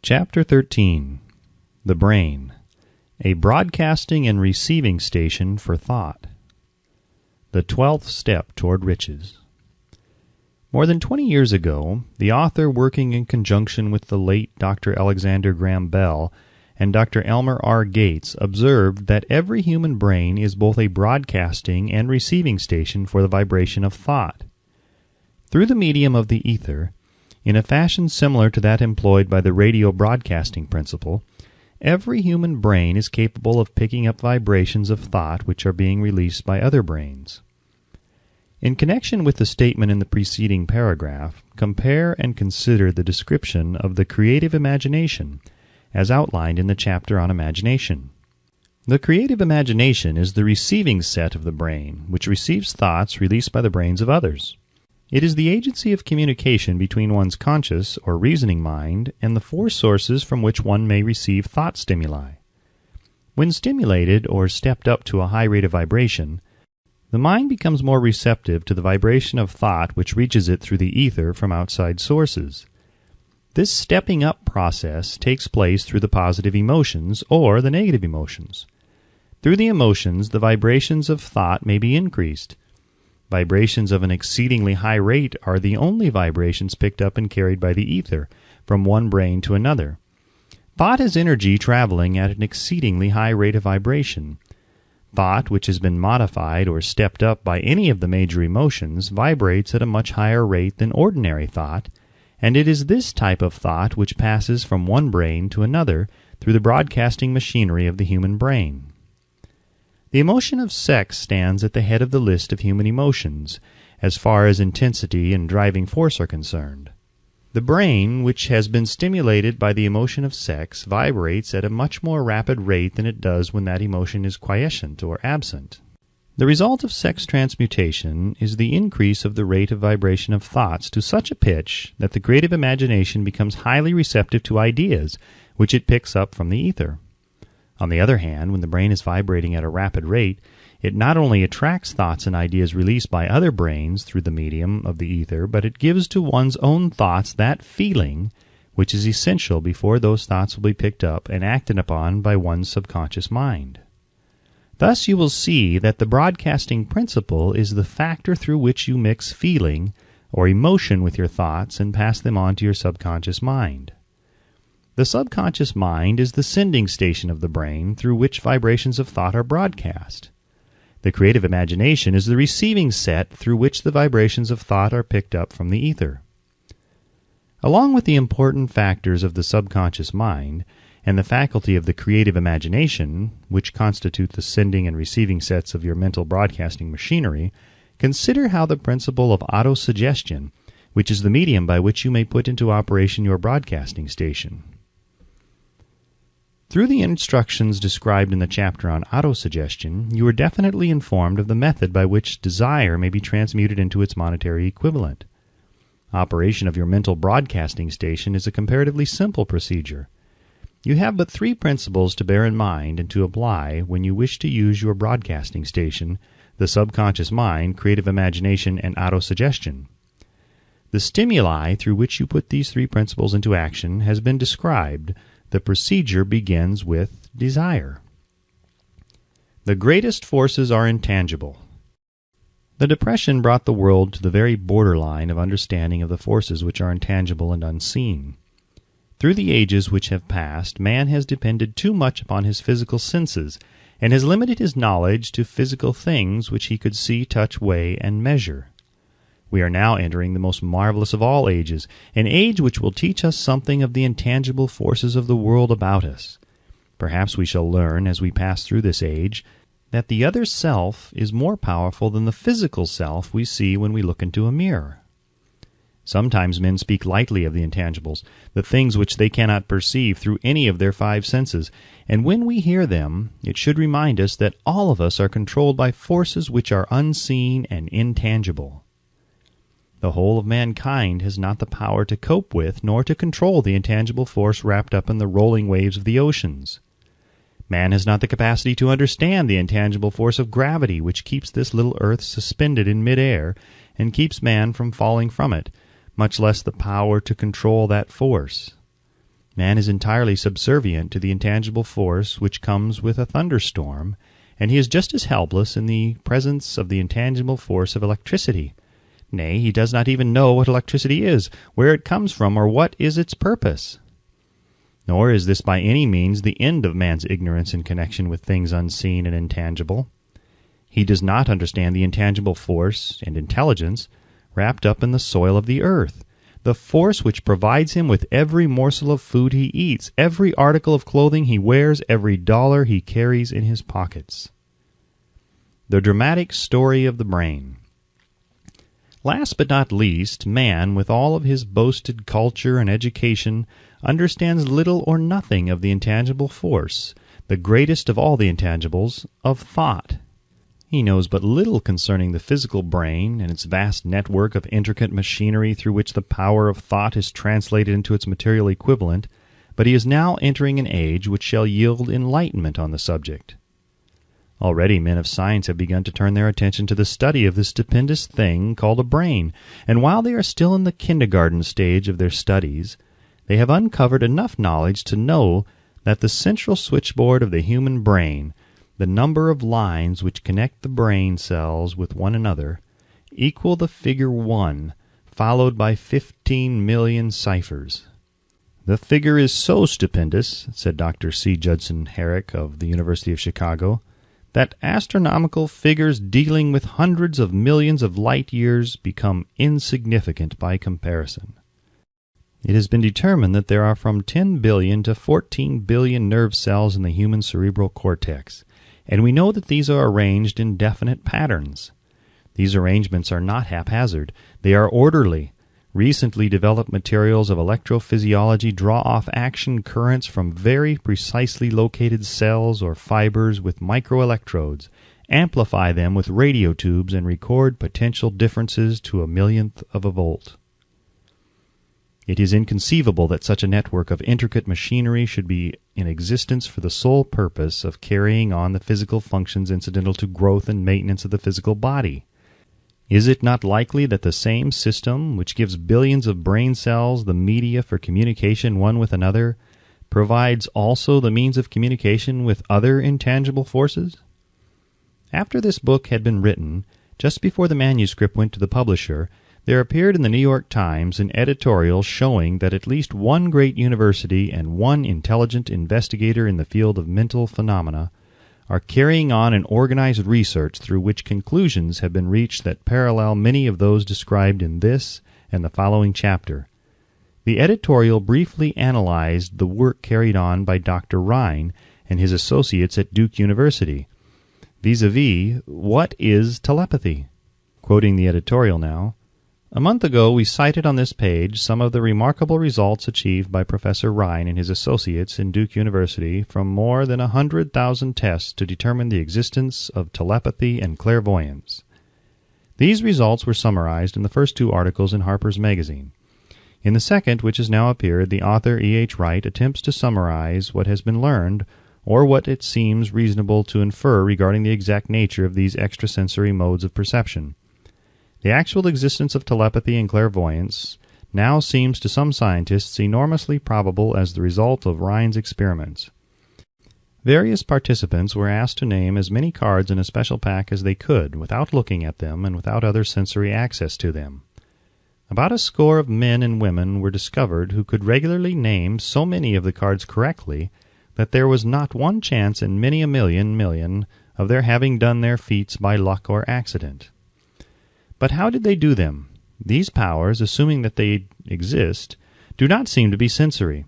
Chapter 13. The Brain, a Broadcasting and Receiving Station for Thought. The 12th Step Toward Riches. More than 20 years ago, the author, working in conjunction with the late Dr. Alexander Graham Bell and Dr. Elmer R. Gates, observed that every human brain is both a broadcasting and receiving station for the vibration of thought. Through the medium of the ether, in a fashion similar to that employed by the radio broadcasting principle, every human brain is capable of picking up vibrations of thought which are being released by other brains. In connection with the statement in the preceding paragraph, compare and consider the description of the creative imagination as outlined in the chapter on imagination. The creative imagination is the receiving set of the brain, which receives thoughts released by the brains of others. It is the agency of communication between one's conscious or reasoning mind and the four sources from which one may receive thought stimuli. When stimulated or stepped up to a high rate of vibration, the mind becomes more receptive to the vibration of thought which reaches it through the ether from outside sources. This stepping up process takes place through the positive emotions or the negative emotions. Through the emotions, the vibrations of thought may be increased. Vibrations of an exceedingly high rate are the only vibrations picked up and carried by the ether from one brain to another. Thought is energy traveling at an exceedingly high rate of vibration. Thought which has been modified or stepped up by any of the major emotions vibrates at a much higher rate than ordinary thought, and it is this type of thought which passes from one brain to another through the broadcasting machinery of the human brain. The emotion of sex stands at the head of the list of human emotions, as far as intensity and driving force are concerned. The brain, which has been stimulated by the emotion of sex, vibrates at a much more rapid rate than it does when that emotion is quiescent or absent. The result of sex transmutation is the increase of the rate of vibration of thoughts to such a pitch that the creative imagination becomes highly receptive to ideas which it picks up from the ether. On the other hand, when the brain is vibrating at a rapid rate, it not only attracts thoughts and ideas released by other brains through the medium of the ether, but it gives to one's own thoughts that feeling which is essential before those thoughts will be picked up and acted upon by one's subconscious mind. Thus you will see that the broadcasting principle is the factor through which you mix feeling or emotion with your thoughts and pass them on to your subconscious mind. The subconscious mind is the sending station of the brain through which vibrations of thought are broadcast. The creative imagination is the receiving set through which the vibrations of thought are picked up from the ether. Along with the important factors of the subconscious mind and the faculty of the creative imagination, which constitute the sending and receiving sets of your mental broadcasting machinery, consider how the principle of autosuggestion, which is the medium by which you may put into operation your broadcasting station. Through the instructions described in the chapter on autosuggestion, you are definitely informed of the method by which desire may be transmuted into its monetary equivalent. Operation of your mental broadcasting station is a comparatively simple procedure. You have but three principles to bear in mind and to apply when you wish to use your broadcasting station: the subconscious mind, creative imagination, and autosuggestion. The stimuli through which you put these three principles into action has been described. The procedure begins with desire. The greatest forces are intangible. The Depression brought the world to the very borderline of understanding of the forces which are intangible and unseen. Through the ages which have passed, man has depended too much upon his physical senses, and has limited his knowledge to physical things which he could see, touch, weigh, and measure. We are now entering the most marvelous of all ages, an age which will teach us something of the intangible forces of the world about us. Perhaps we shall learn, as we pass through this age, that the other self is more powerful than the physical self we see when we look into a mirror. Sometimes men speak lightly of the intangibles, the things which they cannot perceive through any of their five senses, and when we hear them, it should remind us that all of us are controlled by forces which are unseen and intangible. The whole of mankind has not the power to cope with nor to control the intangible force wrapped up in the rolling waves of the oceans. Man has not the capacity to understand the intangible force of gravity which keeps this little earth suspended in mid-air and keeps man from falling from it, much less the power to control that force. Man is entirely subservient to the intangible force which comes with a thunderstorm, and he is just as helpless in the presence of the intangible force of electricity. Nay, he does not even know what electricity is, where it comes from, or what is its purpose. Nor is this by any means the end of man's ignorance in connection with things unseen and intangible. He does not understand the intangible force and intelligence wrapped up in the soil of the earth, the force which provides him with every morsel of food he eats, every article of clothing he wears, every dollar he carries in his pockets. The dramatic story of the brain. Last but not least, man, with all of his boasted culture and education, understands little or nothing of the intangible force, the greatest of all the intangibles, of thought. He knows but little concerning the physical brain and its vast network of intricate machinery through which the power of thought is translated into its material equivalent, but he is now entering an age which shall yield enlightenment on the subject. Already men of science have begun to turn their attention to the study of this stupendous thing called a brain, and while they are still in the kindergarten stage of their studies, they have uncovered enough knowledge to know that the central switchboard of the human brain, the number of lines which connect the brain cells with one another, equal the figure 1, followed by 15 million ciphers. The figure is so stupendous, said Dr. C. Judson Herrick of the University of Chicago, that astronomical figures dealing with hundreds of millions of light years become insignificant by comparison. It has been determined that there are from 10 billion to 14 billion nerve cells in the human cerebral cortex, and we know that these are arranged in definite patterns. These arrangements are not haphazard. They are orderly. Recently developed materials of electrophysiology draw off action currents from very precisely located cells or fibers with microelectrodes, amplify them with radio tubes, and record potential differences to a millionth of a volt. It is inconceivable that such a network of intricate machinery should be in existence for the sole purpose of carrying on the physical functions incidental to growth and maintenance of the physical body. Is it not likely that the same system, which gives billions of brain cells the media for communication one with another, provides also the means of communication with other intangible forces? After this book had been written, just before the manuscript went to the publisher, there appeared in the New York Times an editorial showing that at least one great university and one intelligent investigator in the field of mental phenomena are carrying on an organized research through which conclusions have been reached that parallel many of those described in this and the following chapter. The editorial briefly analyzed the work carried on by Dr. Rhine and his associates at Duke University, vis-a-vis, what is telepathy? Quoting the editorial now, "A month ago we cited on this page some of the remarkable results achieved by Professor Rhine and his associates in Duke University from more than 100,000 tests to determine the existence of telepathy and clairvoyance. These results were summarized in the first 2 articles in Harper's Magazine. In the second, which has now appeared, the author E. H. Wright attempts to summarize what has been learned, or what it seems reasonable to infer regarding the exact nature of these extrasensory modes of perception. The actual existence of telepathy and clairvoyance now seems to some scientists enormously probable as the result of Rhine's experiments. Various participants were asked to name as many cards in a special pack as they could, without looking at them and without other sensory access to them. About a score of men and women were discovered who could regularly name so many of the cards correctly that there was not one chance in many a million of their having done their feats by luck or accident. But how did they do them? These powers, assuming that they exist, do not seem to be sensory.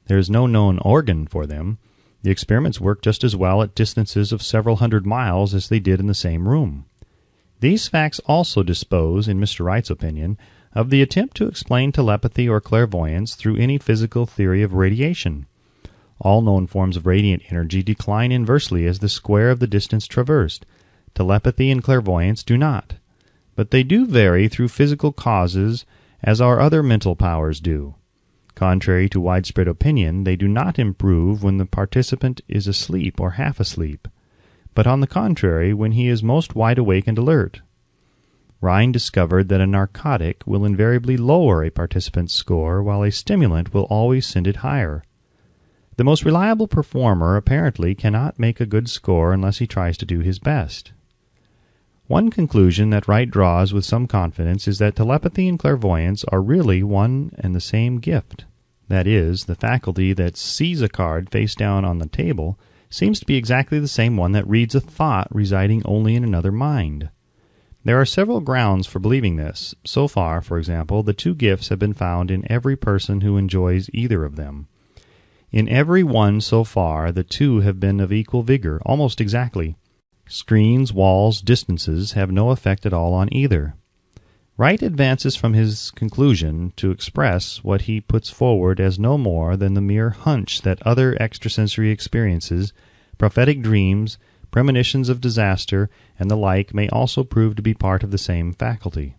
There is no known organ for them. The experiments work just as well at distances of several hundred miles as they did in the same room. These facts also dispose, in Mr. Wright's opinion, of the attempt to explain telepathy or clairvoyance through any physical theory of radiation. All known forms of radiant energy decline inversely as the square of the distance traversed. Telepathy and clairvoyance do not. But they do vary through physical causes as our other mental powers do. Contrary to widespread opinion, they do not improve when the participant is asleep or half asleep, but on the contrary when he is most wide awake and alert. Rhine discovered that a narcotic will invariably lower a participant's score, while a stimulant will always send it higher. The most reliable performer apparently cannot make a good score unless he tries to do his best. One conclusion that Wright draws with some confidence is that telepathy and clairvoyance are really one and the same gift. That is, the faculty that sees a card face down on the table seems to be exactly the same one that reads a thought residing only in another mind. There are several grounds for believing this. So far, for example, the two gifts have been found in every person who enjoys either of them. In every one so far, the two have been of equal vigor, almost exactly. Screens, walls, distances have no effect at all on either. Wright advances from his conclusion to express what he puts forward as no more than the mere hunch that other extrasensory experiences, prophetic dreams, premonitions of disaster, and the like may also prove to be part of the same faculty.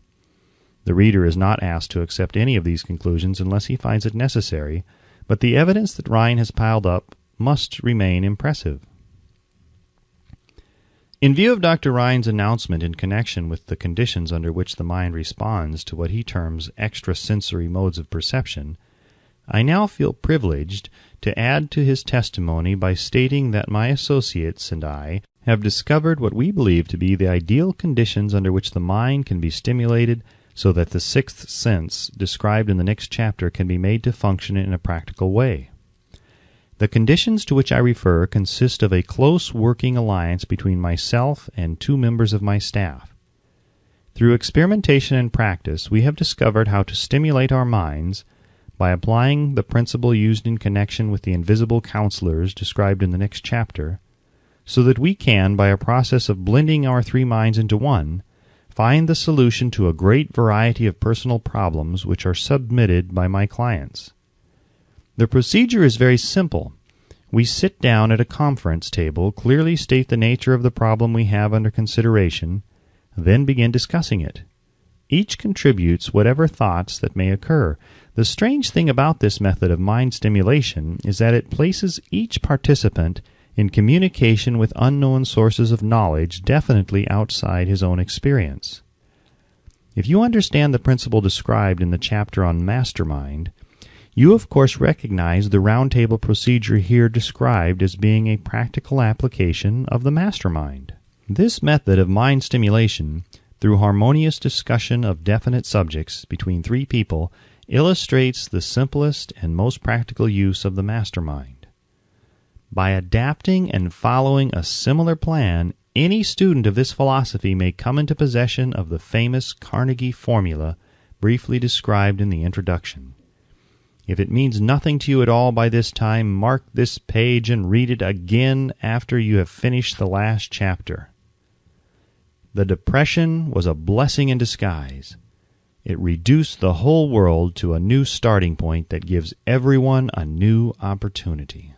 The reader is not asked to accept any of these conclusions unless he finds it necessary, but the evidence that Rhine has piled up must remain impressive. In view of Dr. Rhine's announcement in connection with the conditions under which the mind responds to what he terms extrasensory modes of perception, I now feel privileged to add to his testimony by stating that my associates and I have discovered what we believe to be the ideal conditions under which the mind can be stimulated so that the sixth sense described in the next chapter can be made to function in a practical way. The conditions to which I refer consist of a close working alliance between myself and two members of my staff. Through experimentation and practice, we have discovered how to stimulate our minds by applying the principle used in connection with the invisible counselors described in the next chapter, so that we can, by a process of blending our three minds into one, find the solution to a great variety of personal problems which are submitted by my clients. The procedure is very simple. We sit down at a conference table, clearly state the nature of the problem we have under consideration, then begin discussing it. Each contributes whatever thoughts that may occur. The strange thing about this method of mind stimulation is that it places each participant in communication with unknown sources of knowledge definitely outside his own experience. If you understand the principle described in the chapter on mastermind, you of course recognize the roundtable procedure here described as being a practical application of the mastermind. This method of mind stimulation, through harmonious discussion of definite subjects between three people, illustrates the simplest and most practical use of the mastermind. By adapting and following a similar plan, any student of this philosophy may come into possession of the famous Carnegie formula briefly described in the introduction. If it means nothing to you at all by this time, mark this page and read it again after you have finished the last chapter. The Depression was a blessing in disguise. It reduced the whole world to a new starting point that gives everyone a new opportunity.